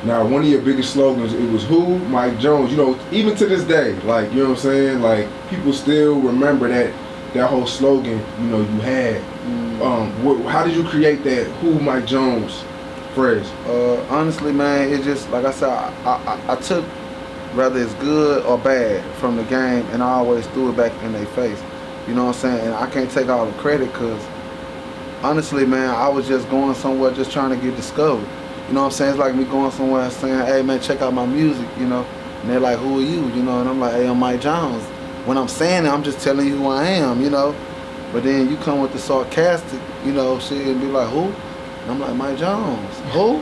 Now, one of your biggest slogans, it was who? Mike Jones. You know, even to this day, like, you know what I'm saying? Like, people still remember that whole slogan, you know, you had. How did you create that who Mike Jones phrase? Honestly, man, it just, like I said, I took whether it's good or bad from the game, and I always threw it back in their face. You know what I'm saying? And I can't take all the credit, because honestly, man, I was just going somewhere just trying to get discovered. You know what I'm saying? It's like me going somewhere saying, hey, man, check out my music, you know? And they're like, who are you? You know, and I'm like, hey, I'm Mike Jones. When I'm saying it, I'm just telling you who I am, you know? But then you come with the sarcastic, you know, shit, and be like, who? And I'm like, Mike Jones. Who?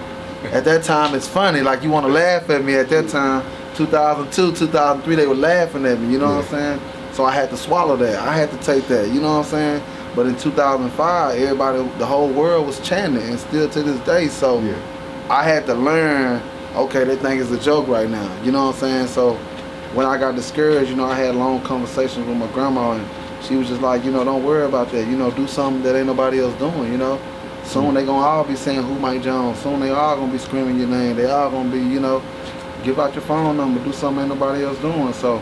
At that time, it's funny. Like, you want to laugh at me at that time. 2002, 2003, they were laughing at me, you know what I'm saying? So I had to swallow that. I had to take that, you know what I'm saying? But in 2005, everybody, the whole world was chanting, and still to this day. So I had to learn, okay, they think it's a joke right now, you know what I'm saying? So when I got discouraged, you know, I had long conversations with my grandma, and she was just like, you know, don't worry about that, you know, do something that ain't nobody else doing, you know? Soon they gonna all be saying who Mike Jones. Soon they all gonna be screaming your name. They all gonna be, you know, give out your phone number, do something ain't nobody else doing. So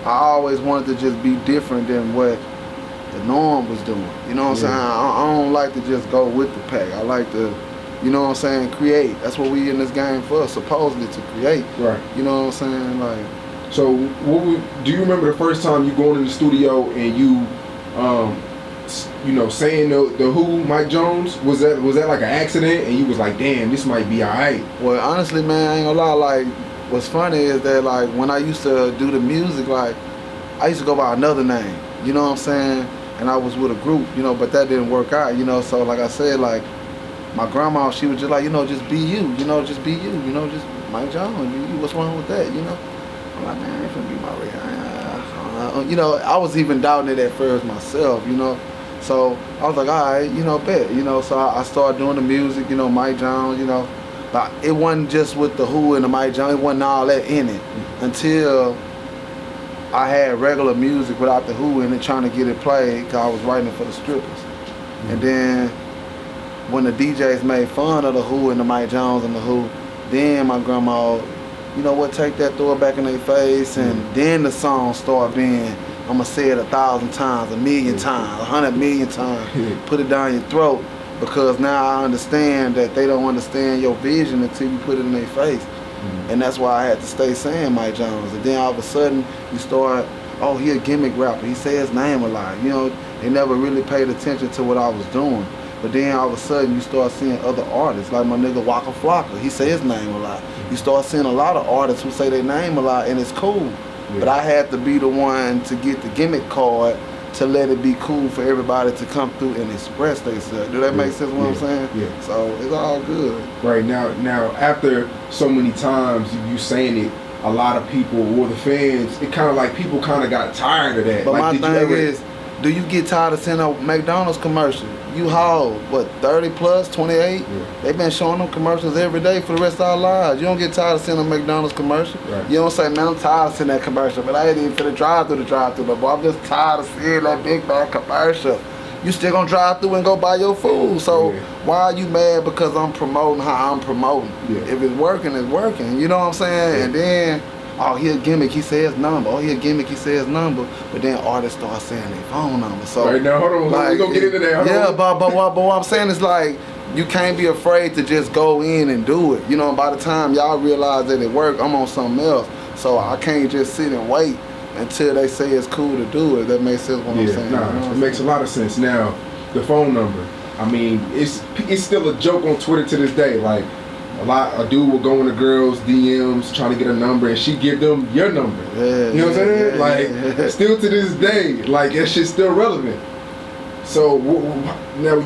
I always wanted to just be different than what the norm was doing. You know what I'm saying? I don't like to just go with the pack. I like to, you know what I'm saying, create. That's what we in this game for, supposedly to create. Right. You know what I'm saying? Like. So do you remember the first time you going in the studio and you know, saying the who Mike Jones? Was that like an accident and you was like, damn, this might be alright? Well, honestly, man, I ain't gonna lie, like, what's funny is that, like, when I used to do the music, like, I used to go by another name, you know what I'm saying? And I was with a group, you know, but that didn't work out, you know? So, like I said, like, my grandma, she was just like, you know, just be you, you know, just be you, you know, just Mike Jones, you, what's wrong with that, you know? I'm like, man, I ain't finna be my real, you know, I was even doubting it at first myself, you know? So, I was like, all right, you know, bet, you know? So, I started doing the music, you know, Mike Jones, you know? But it wasn't just with the who and the Mike Jones, it wasn't all that in it until I had regular music without the who in it, trying to get it played, because I was writing it for the strippers. And then when the DJs made fun of the who and the Mike Jones and the who, then my grandma, you know what, take that, throw it back in their face, and then the song start being, I'm gonna say it 1,000 times, 1,000,000 times, 100,000,000 times, put it down your throat. Because now I understand that they don't understand your vision until you put it in their face. And that's why I had to stay saying Mike Jones. And then all of a sudden, you start, oh, he a gimmick rapper. He say his name a lot. You know, they never really paid attention to what I was doing. But then all of a sudden, you start seeing other artists, like my nigga Waka Flocka. He say his name a lot. You start seeing a lot of artists who say their name a lot, and it's cool. But I had to be the one to get the gimmick card to let it be cool for everybody to come through and express themselves. Do that make sense what I'm saying? Yeah. So it's all good. Right, now after so many times you saying it, a lot of people, or the fans, it kind of like people kind of got tired of that. But like, my thing is, do you get tired of seeing a McDonald's commercial? You haul, what, 30 plus, 28? Yeah. They've been showing them commercials every day for the rest of our lives. You don't get tired of seeing a McDonald's commercial. Right. You don't say, man, I'm tired of seeing that commercial, but I ain't even finna drive through the drive-through, but I'm just tired of seeing that big bad commercial. You still gonna drive through and go buy your food. So why are you mad because I'm promoting how I'm promoting? If it's working, it's working. You know what I'm saying? And then, oh, he a gimmick, he says number. Oh, he a gimmick, he says number. But then artists start saying their phone number. So right now, hold on, like, we gonna get into that. But what I'm saying is, like, you can't be afraid to just go in and do it. You know, by the time y'all realize that it worked, I'm on something else. So I can't just sit and wait until they say it's cool to do it. That makes sense what I'm saying. It makes a lot of sense. Now, the phone number, I mean, it's still a joke on Twitter to this day. Like, a dude will go in a girl's DMs trying to get a number, and she give them your number. You know what I'm saying? Like, still to this day, like, that shit's still relevant. So now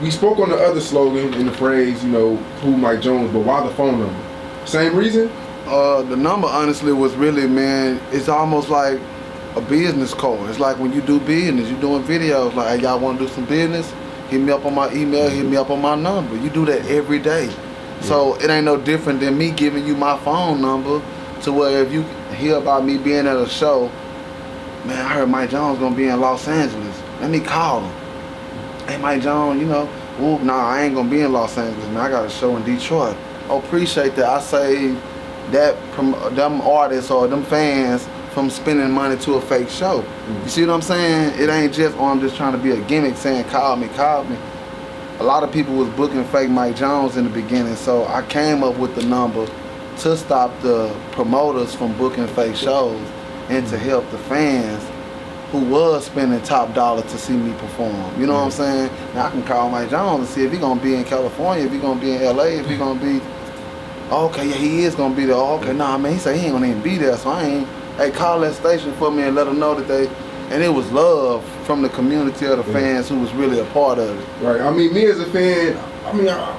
we spoke on the other slogan in the phrase, you know, who Mike Jones, but why the phone number? Same reason? The number honestly was really, man, it's almost like a business card. It's like when you do business, you're doing videos, like, hey, y'all want to do some business? Hit me up on my email, hit me up on my number. You do that every day. So it ain't no different than me giving you my phone number to where if you hear about me being at a show, man, I heard Mike Jones gonna be in Los Angeles. Let me call him. Hey, Mike Jones, you know, nah, I ain't gonna be in Los Angeles, man. I got a show in Detroit. appreciate that. I say that them artists or them fans from spending money to a fake show. You see what I'm saying? It ain't just, oh, I'm just trying to be a gimmick saying, call me. A lot of people was booking fake Mike Jones in the beginning, so I came up with the number to stop the promoters from booking fake shows and to help the fans who was spending top dollar to see me perform. You know what I'm saying? Now I can call Mike Jones and see if he gonna be in California, if he gonna be in LA, if he gonna be, okay, yeah, he is gonna be there. Okay, nah, man, he said he ain't gonna even be there, so I ain't, hey, call that station for me and let them know that they, and it was love from the community of the fans who was really a part of it. Right. I mean, me as a fan, I mean, I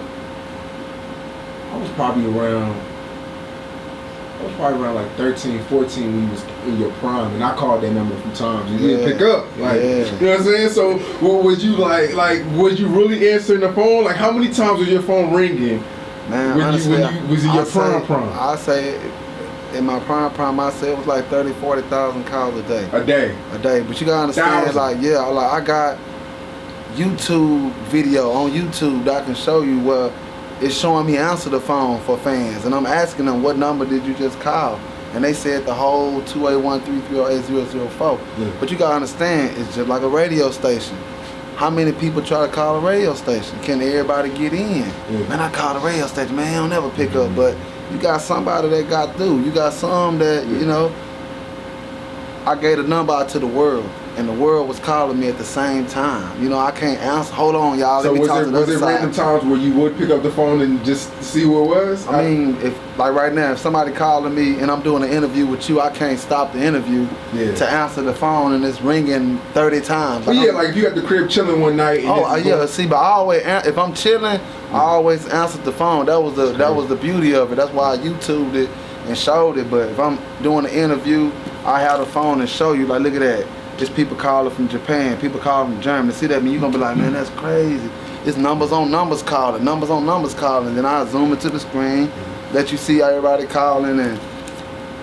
was probably around like 13, 14 when you was in your prime, and I called that number a few times. You didn't pick up, like, you know what I'm saying? So, what was you like, was you really answering the phone? Like, how many times was your phone ringing? Man, honestly, was in your prime? I say, in my prime, I say it was like 30, 40,000 calls a day. A day, but you gotta understand, like, I got YouTube video on YouTube that I can show you where it's showing me answer the phone for fans, and I'm asking them, what number did you just call? And they said the whole 281-330-8004. But you gotta understand, it's just like a radio station. How many people try to call a radio station? Can everybody get in? Man, I called a radio station, man, they'll never pick up. But you got somebody that got through. You got some that, you know, I gave the number out to the world, and the world was calling me at the same time. You know, I can't answer. Hold on, y'all. So was there random times where you would pick up the phone and just see who it was? I mean, if like right now, if somebody calling me and I'm doing an interview with you, I can't stop the interview to answer the phone, and it's ringing 30 times. Like, like if you at the crib chilling one night. And see, but I always, if I'm chilling, I always answered the phone. That was the beauty of it. That's why I YouTubed it and showed it. But if I'm doing an interview, I have the phone and show you, like, look at that. There's people calling from Japan, people calling from Germany. See that, man, you're gonna be like, man, that's crazy. It's numbers on numbers calling, numbers on numbers calling. Then I zoom into the screen, let you see everybody calling, and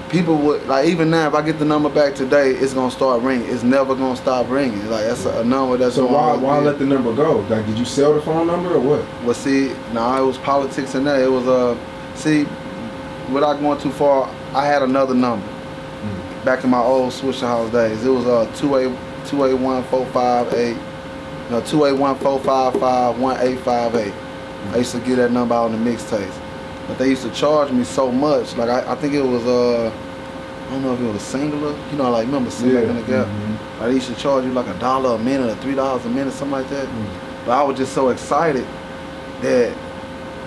people would, like, even now, if I get the number back today, it's gonna start ringing. It's never gonna stop ringing. Like, that's a number that's. So why let the number go? Like, did you sell the phone number or what? Well, see, it was politics in there. It was see, without going too far, I had another number. Back in my old Swisher House days, it was 281-458, 281-455-1858. I used to get that number out on the mixtapes, but they used to charge me so much. Like I think it was I don't know if it was Singular. You know, like, remember Singular in the Gap? Like, they used to charge you like $1 a minute or $3 a minute, something like that. But I was just so excited that,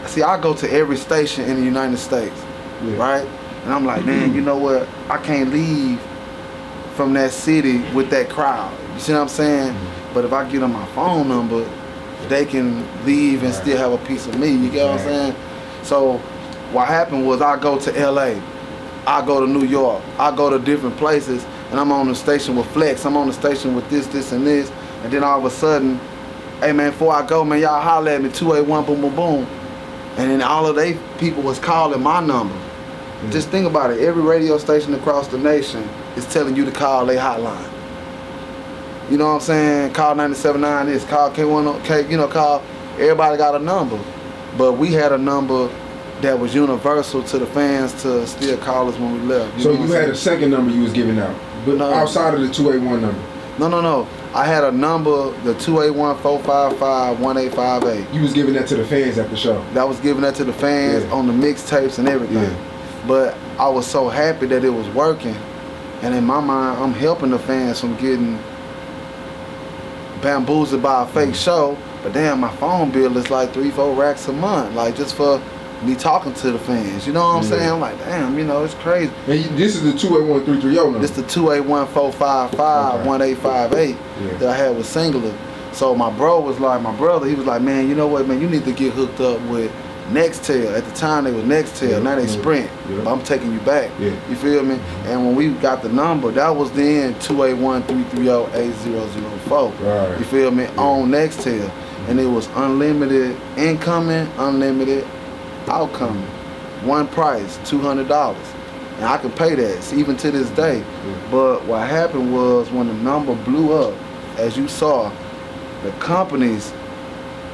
see, I go to every station in the United States, right? And I'm like, man, you know what? I can't leave from that city with that crowd. You see what I'm saying? But if I get them my phone number, they can leave and still have a piece of me. You get what I'm saying? So what happened was, I go to LA, I go to New York, I go to different places, and I'm on the station with Flex. I'm on the station with this, and this. And then all of a sudden, hey man, before I go, man, y'all holler at me, 281 boom boom boom. And then all of they people was calling my number. Just think about it. Every radio station across the nation is telling you to call their hotline. You know what I'm saying? Call 97.9 this, call K1, you know, call. Everybody got a number. But we had a number that was universal to the fans to still call us when we left. So you had a second number you was giving out, but outside of the 281 number? No. I had a number, the 281-455-1858. You was giving that to the fans at the show? That was giving that to the fans on the mixtapes and everything. But I was so happy that it was working, and in my mind, I'm helping the fans from getting bamboozled by a fake show. But damn, my phone bill is like 3-4 racks a month, like, just for me talking to the fans. You know what I'm saying? I'm like, damn, you know, it's crazy. And this is the 281-330 number? This is the 281-455-1858 that I had with Singular. So my brother, he was like, man, you know what, man, you need to get hooked up with Nextel. At the time they was Nextel, now they Sprint. But I'm taking you back. You feel me? And when we got the number, that was then 281-330-8004. Right. You feel me? On Nextel. And it was unlimited incoming, unlimited outcoming. One price, $200. And I can pay that, even to this day. But what happened was, when the number blew up, as you saw, the companies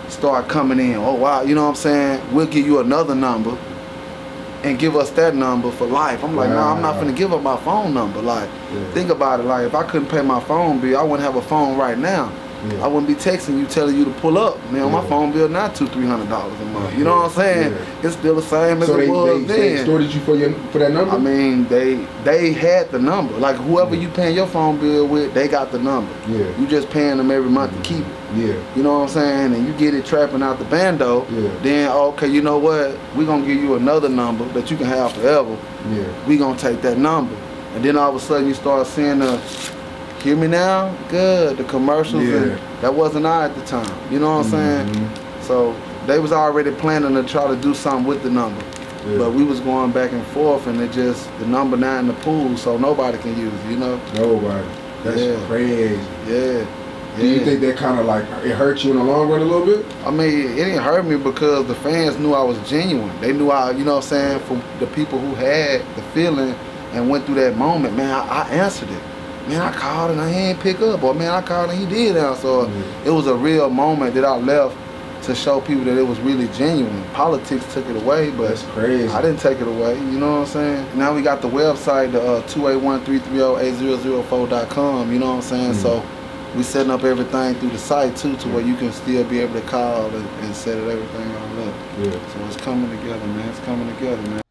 start coming in. Oh wow, you know what I'm saying? We'll give you another number. and give us that number for life. I'm like, no, I'm not finna give up my phone number. Like, think about it. Like, if I couldn't pay my phone bill, I wouldn't have a phone right now. I wouldn't be texting you, telling you to pull up. Man, my phone bill not $200-300 a month. You know what I'm saying? It's still the same as it was then. So they extorted you for that number? I mean, they had the number. Like, whoever you paying your phone bill with, they got the number. You just paying them every month to keep it. You know what I'm saying? And you get it trapping out the bando, then, okay, you know what? We're going to give you another number that you can have forever. We going to take that number. And then all of a sudden you start seeing the, hear me now? Good. The commercials, and that wasn't I at the time. You know what I'm saying? So they was already planning to try to do something with the number. But we was going back and forth, and it just, the number not in the pool, so nobody can use it, you know? Nobody. That's crazy. Do you think that kind of like, it hurt you in the long run a little bit? I mean, it didn't hurt me because the fans knew I was genuine. They knew I, you know what I'm saying, from the people who had the feeling and went through that moment, man, I answered it. Man, I called and he didn't pick up, or man, I called and he did answer. So it was a real moment that I left to show people that it was really genuine. Politics took it away, but that's crazy. I didn't take it away, you know what I'm saying? Now we got the website, the 281-330-8004.com, you know what I'm saying? So we setting up everything through the site too, to where you can still be able to call and set everything all up. So it's coming together, man. It's coming together, man.